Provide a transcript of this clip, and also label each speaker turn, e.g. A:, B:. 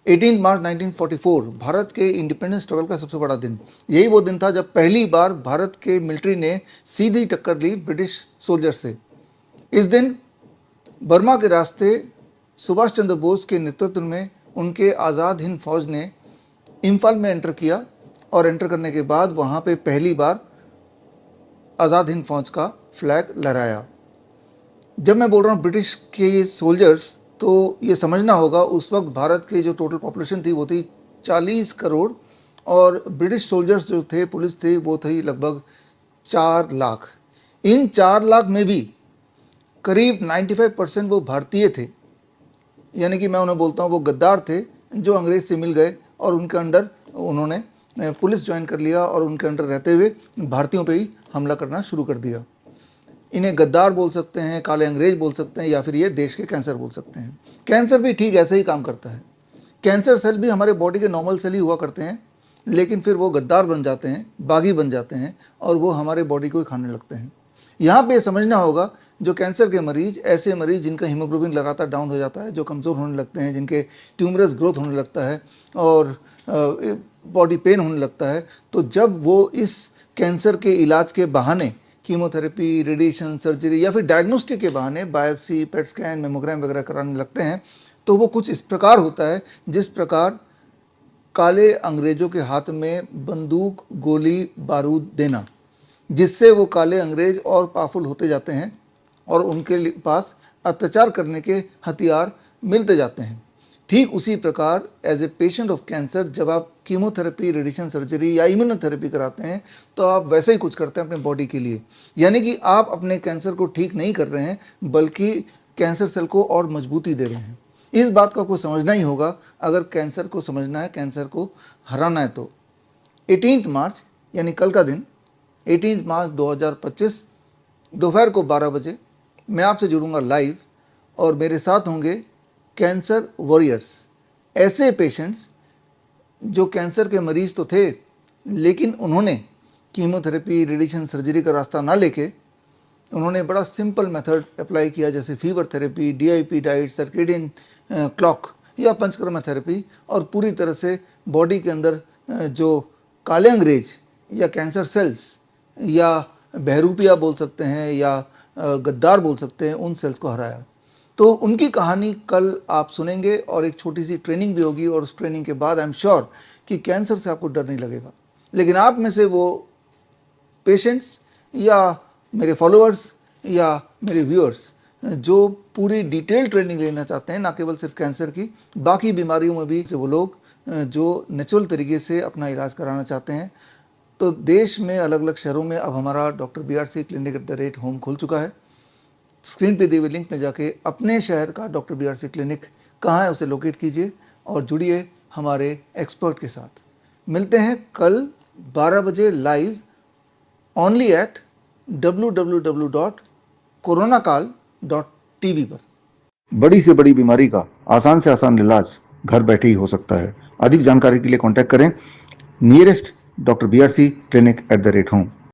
A: 18 मार्च 1944 भारत के independence struggle का सबसे बड़ा दिन। यही वो दिन था जब पहली बार भारत के मिलिट्री ने सीधी टक्कर ली ब्रिटिश सोल्जर से। इस दिन बर्मा के रास्ते सुभाष चंद्र बोस के नेतृत्व में उनके आज़ाद हिंद फौज ने इम्फाल में एंटर किया और एंटर करने के बाद वहाँ पे पहली बार आज़ाद हिंद फौज का फ्लैग लहराया। जब मैं बोल रहा हूँ ब्रिटिश के सोल्जर्स, तो ये समझना होगा उस वक्त भारत की जो टोटल पॉपुलेशन थी वो थी 40 करोड़ और ब्रिटिश सोल्जर्स जो थे, पुलिस थी, वो थी लगभग 4 लाख। इन 4 लाख में भी करीब 95% वो भारतीय थे, यानी कि मैं उन्हें बोलता हूँ वो गद्दार थे जो अंग्रेज से मिल गए और उनके अंडर उन्होंने पुलिस ज्वाइन कर लिया और उनके अंडर रहते हुए भारतीयों पे ही हमला करना शुरू कर दिया। इन्हें गद्दार बोल सकते हैं, काले अंग्रेज बोल सकते हैं, या फिर ये देश के कैंसर बोल सकते हैं। कैंसर भी ठीक ऐसे ही काम करता है। कैंसर सेल भी हमारे बॉडी के नॉर्मल सेल ही हुआ करते हैं, लेकिन फिर वो गद्दार बन जाते हैं, बागी बन जाते हैं और वो हमारे बॉडी को ही खाने लगते हैं। यहाँ पे समझना होगा जो कैंसर के मरीज, ऐसे मरीज जिनका हीमोग्लोबिन लगातार डाउन हो जाता है, जो कमज़ोर होने लगते हैं, जिनके ट्यूमरस ग्रोथ होने लगता है और बॉडी पेन होने लगता है, तो जब वो इस कैंसर के इलाज के बहाने कीमोथेरेपी, रेडिएशन, सर्जरी या फिर डायग्नोस्टिक के बहाने बायोप्सी, पेट स्कैन, मेमोग्राम वगैरह कराने लगते हैं, तो वो कुछ इस प्रकार होता है जिस प्रकार काले अंग्रेजों के हाथ में बंदूक, गोली, बारूद देना, जिससे वो काले अंग्रेज और पावरफुल होते जाते हैं और उनके पास अत्याचार करने के हथियार मिलते जाते हैं। ठीक उसी प्रकार as a patient of cancer जब आप कीमोथेरेपी, रेडिएशन सर्जरी या इम्यूनोथेरेपी कराते हैं तो आप वैसे ही कुछ करते हैं अपने बॉडी के लिए, यानी कि आप अपने कैंसर को ठीक नहीं कर रहे हैं बल्कि कैंसर सेल को और मजबूती दे रहे हैं। इस बात को आपको समझना ही होगा अगर कैंसर को समझना है, कैंसर को हराना है। तो 18 मार्च यानी कल का दिन, 18 मार्च 2025 दोपहर को 12 बजे मैं आपसे जुड़ूंगा लाइव और मेरे साथ होंगे कैंसर वॉरियर्स, ऐसे पेशेंट्स जो कैंसर के मरीज तो थे लेकिन उन्होंने कीमोथेरेपी, रेडिएशन सर्जरी का रास्ता ना लेके उन्होंने बड़ा सिंपल मेथड अप्लाई किया, जैसे fever therapy, DIP diet, circadian clock या पंचकर्मा थेरेपी, और पूरी तरह से बॉडी के अंदर जो काले अंग्रेज या कैंसर सेल्स या बहरूपिया बोल सकते हैं या गद्दार बोल सकते हैं, उन सेल्स को हराया। तो उनकी कहानी कल आप सुनेंगे और एक छोटी सी ट्रेनिंग भी होगी और उस ट्रेनिंग के बाद आई एम श्योर कि कैंसर से आपको डर नहीं लगेगा। लेकिन आप में से वो पेशेंट्स या मेरे फॉलोअर्स या मेरे व्यूअर्स जो पूरी डिटेल ट्रेनिंग लेना चाहते हैं, ना केवल सिर्फ कैंसर की, बाकी बीमारियों में भी से वो लोग जो नेचुरल तरीके से अपना इलाज कराना चाहते हैं, तो देश में अलग अलग शहरों में अब हमारा डॉक्टर BRC क्लिनिक @होम खुल चुका है। स्क्रीन पे दिए हुए लिंक में जाके अपने शहर का डॉक्टर BRC क्लिनिक कहाँ है उसे लोकेट कीजिए और जुड़िए हमारे एक्सपर्ट के साथ। मिलते हैं कल 12 बजे लाइव ओनली एट www.coronakal.tv पर। बड़ी से बड़ी बीमारी का आसान से आसान इलाज घर बैठे ही हो सकता है। अधिक जानकारी के लिए कांटेक्ट करें nearest doctor BRC clinic @home।